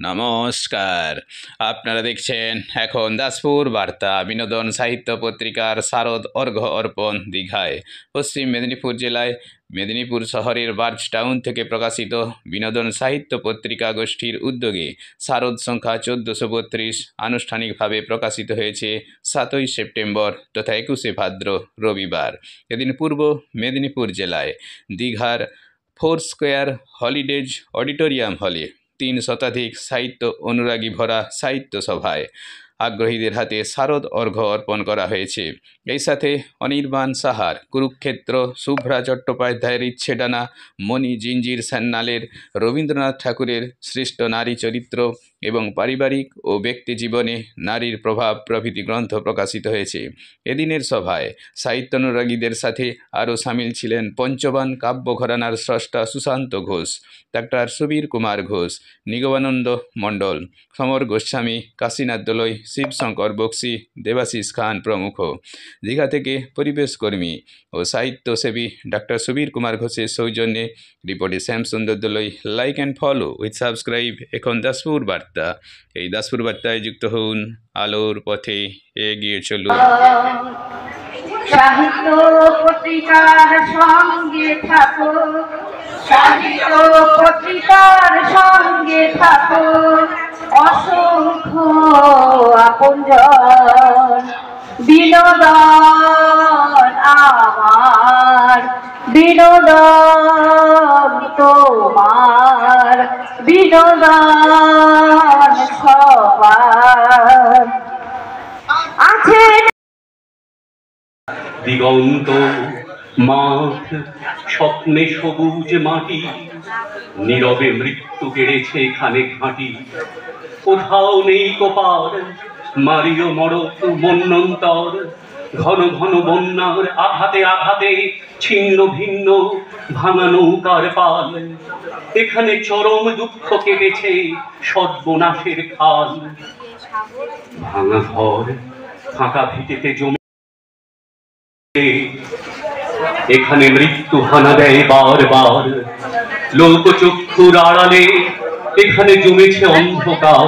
নমস্কার, আপনারা দেখছেন এখন দাসপুর বার্তা বিনোদন সাহিত্য পত্রিকার শারদ অর্ঘ্য অর্পণ দীঘায়। পশ্চিম মেদিনীপুর জেলায় মেদিনীপুর শহরের বার্জ টাউন থেকে প্রকাশিত বিনোদন সাহিত্য পত্রিকা গোষ্ঠীর উদ্যোগে শারদ সংখ্যা 1432 আনুষ্ঠানিকভাবে প্রকাশিত হয়েছে 7ই সেপ্টেম্বর তথা 21শে ভাদ্র রবিবার। এদিন পূর্ব মেদিনীপুর জেলায় দীঘার ফোরস্কোয়ার হলিডেজ অডিটোরিয়াম হলে 3 শতাধিক সাহিত্য অনুরাগী ভরা সাহিত্য সভায় আগ্রহীদের হাতে শারদ অর্ঘ্য অর্পণ করা হয়েছে। এই সাথে অনির্বাণ সাহার কুরুক্ষেত্র, শুভ্রা চট্টোপাধ্যায়ের ইচ্ছেডানা, মণি জিঞ্জির সান্যালের রবীন্দ্রনাথ ঠাকুরের সৃষ্ট নারী চরিত্র এবং পারিবারিক ও ব্যক্তি জীবনে নারীর প্রভাব প্রভৃতি গ্রন্থ প্রকাশিত হয়েছে। এদিনের সভায় সাহিত্যানুরাগীদের সাথে আরও সামিল ছিলেন পঞ্চবান কাব্য ঘরানার স্রষ্টা সুশান্ত ঘোষ, ডাক্তার সুবীর কুমার ঘোষ, নিগমানন্দ মণ্ডল, সমর গোস্বামী, কাশীনাথ দোলই, শিবশঙ্কর বক্সি, দেবাশিস খান প্রমুখ। দীঘা থেকে পরিবেশ কর্মী ও সাহিত্যসেবী ডাক্তার সুবীর কুমার ঘোষের সৌজন্যে রিপোর্টে Shyamsundar Dolui. Like and follow with subscribe এখন দাসপুর বার্তা। এই দাসপুর বার্তায় যুক্ত হন, আলোর পথে এগিয়ে চলুন। সাহিত্য পত্রিকার সঙ্গে থাকো, সাহিত্য পত্রিকার সঙ্গে থাকো, অসংখ্য আপনজন বিনোদন আমার, বিনোদন তোমার, বিনোদন সবার আছে। দিগন্ত মাঠ, স্বপ্নে সবুজ মাটি, নীরবে মৃত্যু গেড়েছে এখানে ঘাঁটি। কোথাও নেই কোপার, মারিও মরক মন্বন্তর, ঘন ঘন বন্যার আঘাতে আঘাতে ছিন্ন ভিন্ন ভাঙা নৌকার পাল। এখানে চরম দুঃখ কেটেছে সর্বনাশের খাল। ভাঙা ঘর, ফাঁকা ভিটেতে জমি, এখানে মৃত্যু হানা দেয় বারবার। লোকচক্ষুর আড়ালে এখানে জমেছে অন্ধকার।